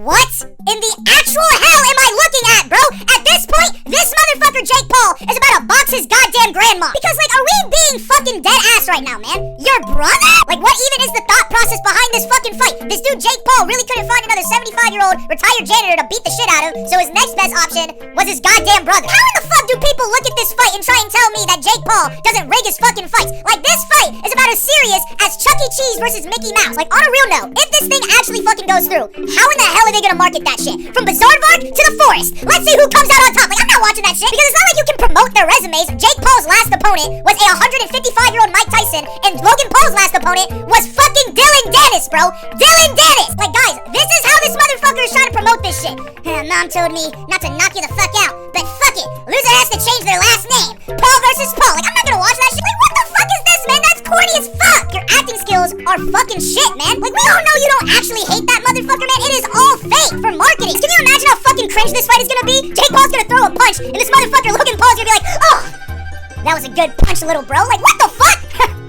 What in the actual hell am I looking at, bro? At this point, this motherfucker Jake Paul is about to box his goddamn grandma. Because, like, are we being fucking dead ass right now, man? Your brother? Like, what even is the thought process behind this fucking fight? This dude Jake Paul really couldn't find another 75-year-old retired janitor to beat the shit out of, so his next best option was his goddamn brother. How in the fuck do people look at this fight and try and tell me that Jake Paul doesn't rig his fucking fights? Like, this fight is about as serious as Chuck E. Cheese versus Mickey Mouse. Like, on a real note, if this thing actually fucking goes through, how in the hell are they gonna market that shit? From Bizarrevark to the Forest. Let's see who comes out on top. Like, I'm not watching that shit because it's not like you can promote their resumes. Jake Paul's last opponent was a 155-year-old Mike Tyson, and Logan Paul's last opponent was fucking Dylan Dennis, bro. Dylan Dennis. Like, guys, this is how this motherfucker is trying to promote this shit. Mom told me not to knock you the fuck out, but fuck it. Loser has to change their last name. Paul versus Paul. Like, I'm not gonna watch that shit. Like, what the fuck is this, man? That's corny as fuck. Your acting skills are fucking shit, man. Like, we all know you don't actually hate that motherfucker, man. It is all fake for marketing. Can you imagine how fucking cringe this fight is gonna be? Jake Paul's gonna throw a punch, and this motherfucker Logan Paul's gonna be like, oh, that was a good punch, little bro. Like, what the fuck?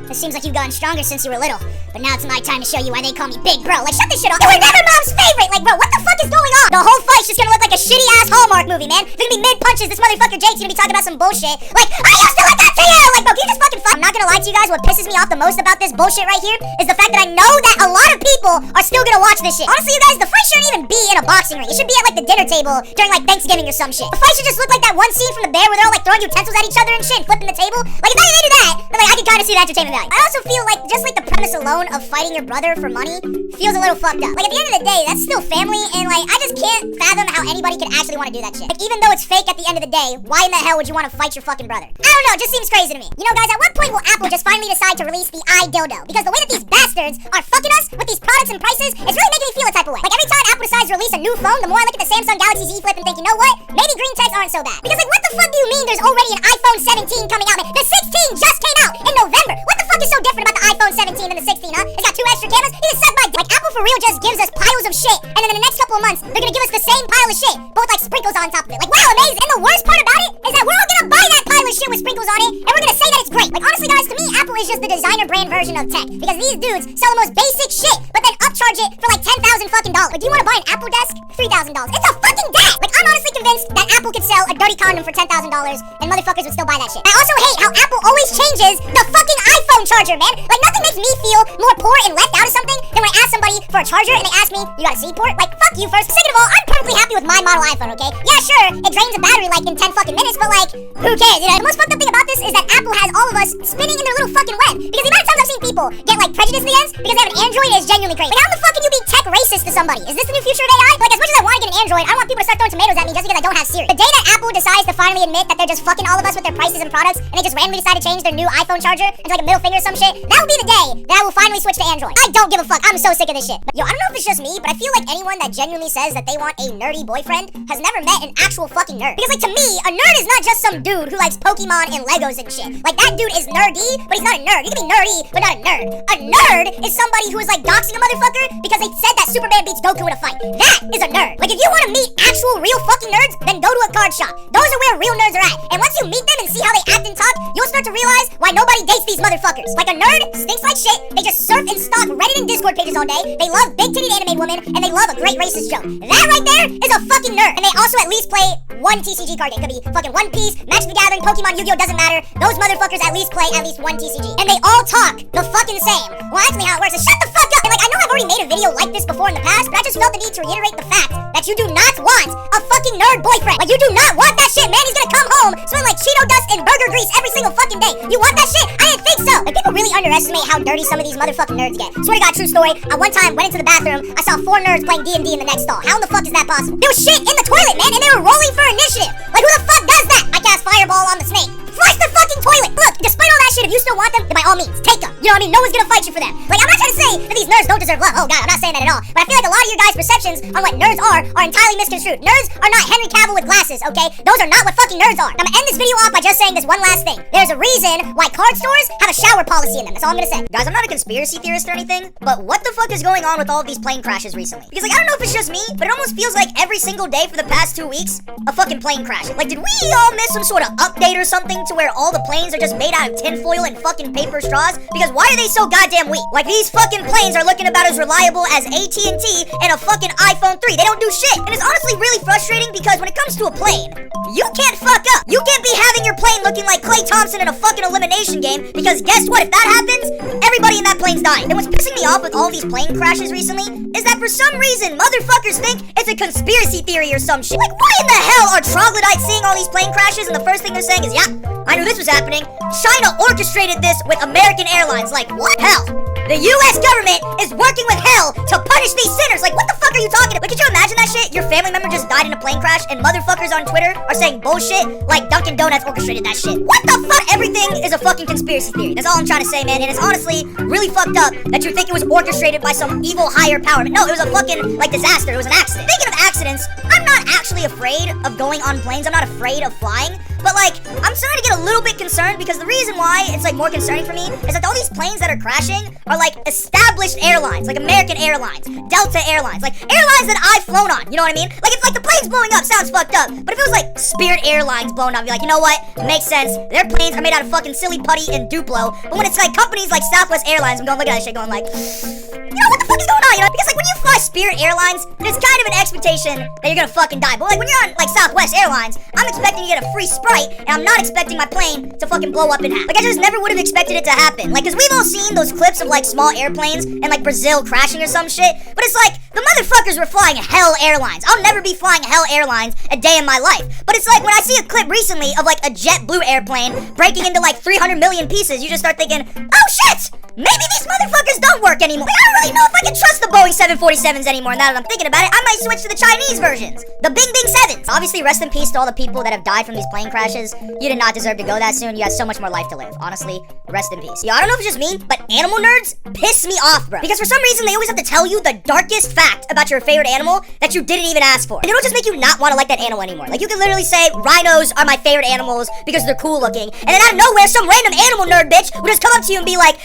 It seems like you've gotten stronger since you were little. But now it's my time to show you why they call me Big Bro. Like, shut this shit off. You were never Mom's favorite. Like, bro, what the fuck is going on? The whole fight's just gonna look like a shitty-ass Hallmark movie, man. They're gonna be mid-punches. This motherfucker Jake's gonna be talking about some bullshit. Like, I used to like that to you! Like, bro, can you just fucking fuck? I'm not gonna lie to you guys. What pisses me off the most about this bullshit right here is the fact that I know that a lot of people are still gonna watch this shit. Honestly, you guys, the fight shouldn't even be in a boxing ring. It should be at, like, the dinner table during, like, Thanksgiving or some shit. The fight should just look like that one scene from The Bear where they're all, like, throwing utensils at each other and shit and flipping the table. Like, if they do that, then, like, I can kind of see the entertainment value. I also feel like, just like the premise alone of fighting your brother for money feels a little fucked up. Like, at the end of the day, that's still family, and, like, I just can't fathom how anybody can actually want to do that shit. Like, even though it's fake at the end of the day, why in the hell would you want to fight your fucking brother? I don't know, it just seems crazy to me. You know, guys, at what point will Apple just finally decide to release the iDildo? Because the way that these bastards are fucking us with these products and prices, it's really making me feel a type of way. Like, every time Apple decides to release a new phone, the more I look at the Samsung Galaxy Z Flip and think, you know what? Maybe green text aren't so bad. Because, like, what the fuck do you mean there's already an iPhone 17 coming out, man? The 16 just came out in November. What the fuck is so different about the iPhone 17 than the 16, huh? It's got 2 extra cameras. You can suck my dick. Like, Apple for real just gives us piles of shit, and then in the next couple of months, they're gonna give us the same pile of shit, but with, like, sprinkles on top of it. Like, wow, amazing. And the worst part about it is that we're all gonna buy that pile of shit with sprinkles on it, and we're gonna say that it's great. Like, honestly, guys, to me, Apple is just the designer brand version of tech, because these dudes sell the most basic shit, but then upcharge it for like 10,000 fucking dollars. Like, do you want to buy an Apple desk? $3,000. It's a fucking desk. Like, I'm honestly convinced that Apple could sell a dirty condom for $10,000, and motherfuckers would still buy that shit. I also hate how Apple always changes the fucking iPhone charger, man. Like, nothing makes me feel more poor and left out of something than when I ask somebody for a charger and they ask me, you got a C port? Like, fuck you first. Second of all, I'm perfectly happy with my model iPhone, okay? Yeah, sure, it drains a battery like in 10 fucking minutes, but like, who cares? You know, the most fucked up thing about this is that Apple has all of us spinning in their little fucking web. Because the amount of times I've seen people get like prejudiced against because they have an Android is genuinely crazy. Like, how the fuck can you be tech racist to somebody? Is this the new future of AI? Like, as much as I want to get an Android, I don't want people to start throwing tomatoes at me just because I don't have Siri. The day that Apple decides to finally admit that they're just fucking all of us with their prices and products, and they just randomly decide to change their new iPhone charger into like a middle finger or some shit, that will be the day that I will finally switch to Android. I don't give a fuck. I'm so sick of this shit. But yo, I don't know if it's just me, but I feel like anyone that genuinely says that they want a nerdy boyfriend has never met an actual fucking nerd. Because, like, to me, a nerd is not just some dude who likes Pokemon and Legos and shit. Like, that dude is nerdy, but he's not a nerd. You can be nerdy, but not a nerd. A nerd is somebody who is like doxing a motherfucker because they said that Superman beats Goku in a fight. That is a nerd. Like, if you want to meet actual real fucking nerds, then go to a card shop. Those are where real nerds are at. And once you meet them and see how they act and talk, you'll start to realize why nobody dates these motherfuckers. Like, a nerd stinks like shit. They just surf and stalk Reddit and Discord pages all day. They love big-titted anime women, and they love a great racist joke. That right there is a fucking nerd. And they also at least play one TCG card game. Could be fucking One Piece, Magic the Gathering, Pokemon, Yu-Gi-Oh! Doesn't matter. Those motherfuckers at least play at least one TCG. And they all talk the fucking same. Well, actually, how it works is shut the fuck up. And, like, I know I've already made a video like this before in the past, but I just felt the need to reiterate the fact that you do not want a fucking nerd boyfriend. Like, you do not want that shit, man. He's gonna come home smelling like Cheeto dust and burger grease every single fucking day. You want that shit? I didn't think so. Like, people really underestimate how dirty some of these motherfucking nerds get. Swear to God, true story. I one time went into the bathroom, I saw 4 nerds playing D&D in the next stall. How in the fuck is that possible? There was shit in the toilet, man, and they were rolling for initiative. Like, who the fuck does that? I cast Fireball on the snake. Flush the fucking toilet! Look, despite all that shit, if you still want them, then by all means, take them. You know what I mean? No one's gonna fight you for them. Like, I'm not trying to say that these nerds don't deserve love. Oh god, I'm not saying that at all. But I feel like a lot of your guys' perceptions on what nerds are entirely misconstrued. Nerds are not Henry Cavill with glasses, okay? Those are not what fucking nerds are. I'm gonna end this video off by just saying this one last thing. There's a reason why card stores have a shower policy in them. That's all I'm gonna say. Guys, I'm not a conspiracy theorist or anything, but what the fuck is going on with all of these plane crashes recently? Because, like, I don't know if it's just me, but it almost feels like every single day for the past 2 weeks, a fucking plane crash. Like, did we all miss some sort of update or something to where all the planes are just made out of tin aluminum foil and fucking paper straws? Because why are they so goddamn weak? Like, these fucking planes are looking about as reliable as AT&T and a fucking iPhone 3. They don't do shit. And it's honestly really frustrating because when it comes to a plane, you can't fuck up. You can't be having your plane looking like Klay Thompson in a fucking elimination game, because guess what? If that happens, everybody in that plane's dying. And what's pissing me off with all these plane crashes recently is that for some reason, motherfuckers think it's a conspiracy theory or some shit. Like, why in the hell are troglodytes seeing all these plane crashes and the first thing they're saying is, yeah, I knew this was happening. China orchestrated this with American Airlines. Like, what? Hell, the US government is working with hell to punish these sinners. Like, what the fuck are you talking about? Like, could you imagine that shit? Your family member just died in a plane crash and motherfuckers on Twitter are saying bullshit like Dunkin' Donuts orchestrated that shit. What the fuck? Everything is a fucking conspiracy theory. That's all I'm trying to say, man. And it's honestly really fucked up that you think it was orchestrated by some evil higher power. But no, it was a fucking, like, disaster. It was an accident. Speaking of accidents, I'm not actually afraid of going on planes. I'm not afraid of flying. But, like, I'm starting to get a little bit concerned because the reason why it's, like, more concerning for me is that all these planes that are crashing are, like, established airlines, like American Airlines, Delta Airlines, like, airlines that I've flown on, you know what I mean? Like, if, like, the plane's blowing up, sounds fucked up, but if it was, like, Spirit Airlines blown up, you're like, you know what? Makes sense. Their planes are made out of fucking silly putty and Duplo, but when it's, like, companies like Southwest Airlines, I'm going, look at that shit going, like, you know, what the fuck is going on, you know? Because, like, when you fly Spirit Airlines, there's kind of an expectation that you're gonna fucking die, but, like, when you're on, like, Southwest Airlines, I'm expecting to get a free Sprite, and I'm not expecting my plane to fucking blow up in half. Like, I just never would have expected it to happen. Like, cause we've all seen those clips of, like, small airplanes and, like, Brazil crashing or some shit, but it's like, the motherfuckers were flying Hell Airlines. I'll never be flying Hell Airlines a day in my life. But it's like, when I see a clip recently of, like, a JetBlue airplane breaking into, like, 300 million pieces, you just start thinking, oh shit! Maybe these motherfuckers don't work anymore. Like, I don't really know if I can trust the Boeing 747s anymore. Now that I'm thinking about it, I might switch to the Chinese versions. The Bing Bing 7s. Obviously, rest in peace to all the people that have died from these plane crashes. You did not deserve to go that soon. You had so much more life to live. Honestly, rest in peace. Yo, I don't know if it's just me, but animal nerds piss me off, bro. Because for some reason, they always have to tell you the darkest fact about your favorite animal that you didn't even ask for. And it'll just make you not want to like that animal anymore. Like, you can literally say, rhinos are my favorite animals because they're cool looking. And then out of nowhere, some random animal nerd bitch will just come up to you and be like,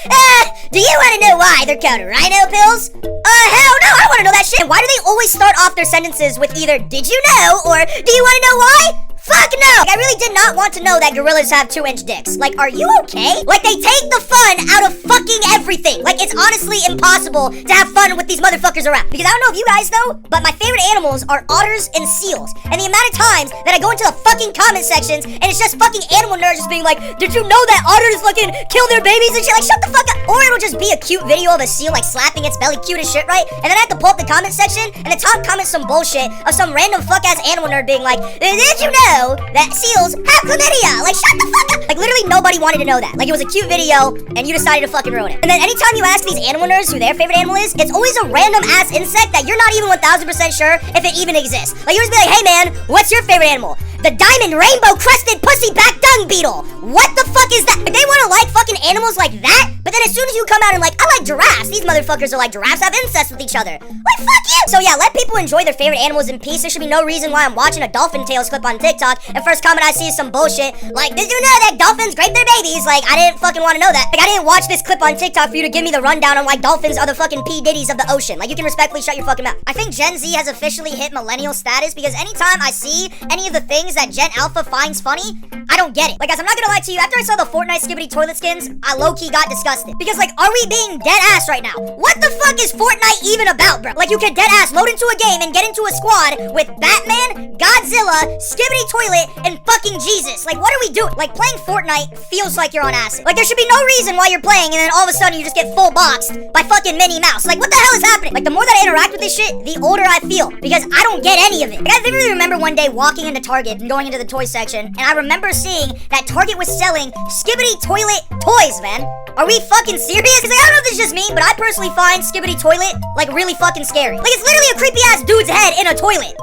do you want to know why they're called rhino pills? Hell no, I don't want to know that shit. And why do they always start off their sentences with either, did you know, or do you want to know why? Fuck no! Like, I really did not want to know that gorillas have 2-inch dicks. Like, are you okay? Like, they take the fun out of fucking everything. Like, it's honestly impossible to have fun with these motherfuckers around. Because I don't know if you guys know, but my favorite animals are otters and seals. And the amount of times that I go into the fucking comment sections and it's just fucking animal nerds just being like, did you know that otters fucking kill their babies and shit? Like, shut the fuck up. Or it'll just be a cute video of a seal, like, slapping its belly, cute as shit, right? And then I have to pull up the comment section, and the top comment's some bullshit of some random fuck-ass animal nerd being like, did you know that seals have chlamydia? Like, shut the fuck up. Like, literally nobody wanted to know that. Like, it was a cute video, and you decided to fucking ruin it. And then anytime you ask these animal nerds who their favorite animal is, it's always a random ass insect that you're not even 1000% sure if it even exists. Like, you just be like, hey man, what's your favorite animal? The diamond rainbow crested pussyback dung beetle. What the fuck is that? Like, they want to like fucking animals like that, but then as soon as you come out and like, I like giraffes, these motherfuckers are like, giraffes have incest with each other. Like, fuck you. So yeah, let people enjoy their favorite animals in peace. There should be no reason why I'm watching a dolphin tails clip on TikTok and first comment I see is some bullshit like, did you know that dolphins grape their babies? Like, I didn't fucking want to know that. Like, I didn't watch this clip on TikTok for you to give me the rundown on why dolphins are the fucking P. Diddy's of the ocean. Like, you can respectfully shut your fucking mouth. I think Gen Z has officially hit millennial status because anytime I see any of the things that Gen Alpha finds funny, I don't get it. Like, guys, I'm not gonna lie to you, after I saw the Fortnite Skibbity toilet skins, I low-key got disgusted. Because, like, are we being dead-ass right now? What the fuck is Fortnite even about, bro? Like, you can dead-ass load into a game and get into a squad with Batman, Godzilla, Skibbity toilet, and fucking Jesus. Like, what are we doing? Like, playing Fortnite feels like you're on acid. Like, there should be no reason why you're playing and then all of a sudden you just get full boxed by fucking Minnie Mouse. Like, what the hell is happening? Like, the more that I interact with this shit, the older I feel. Because I don't get any of it. Like, I vividly remember one day walking into Target and going into the toy section, and I remember seeing that Target was selling Skibbity toilet toys, man. Are we fucking serious? Because, like, I don't know if this is just me, but I personally find Skibbity toilet, like, really fucking scary. Like, it's literally a creepy-ass dude's head in a toilet.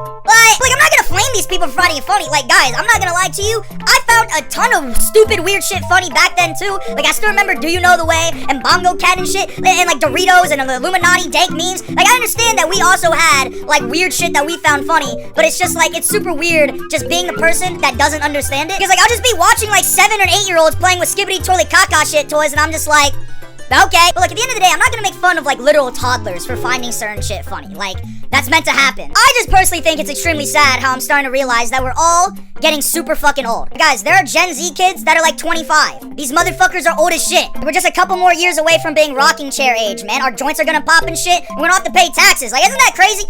Like, I'm not gonna flame these people for finding it funny. Like, guys, I'm not gonna lie to you. I found a ton of stupid, weird shit funny back then, too. Like, I still remember Do You Know the Way and Bongo Cat and shit, and like, Doritos and the Illuminati dank memes. Like, I understand that we also had, like, weird shit that we found funny, but it's just, like, it's super weird just being the person that doesn't understand it. Because, like, I'll just be watching, like, 7 or 8 year olds playing with Skibbity toilet caca shit toys, and I'm just like, Okay, but like at the end of the day, I'm not gonna make fun of like literal toddlers for finding certain shit funny. Like, that's meant to happen. I just personally think it's extremely sad how I'm starting to realize that we're all getting super fucking old. Guys, there are Gen Z kids that are like 25. These motherfuckers are old as shit. We're just a couple more years away from being rocking chair age, man. Our joints are gonna pop and shit, and we don't have to pay taxes. Like, isn't that crazy?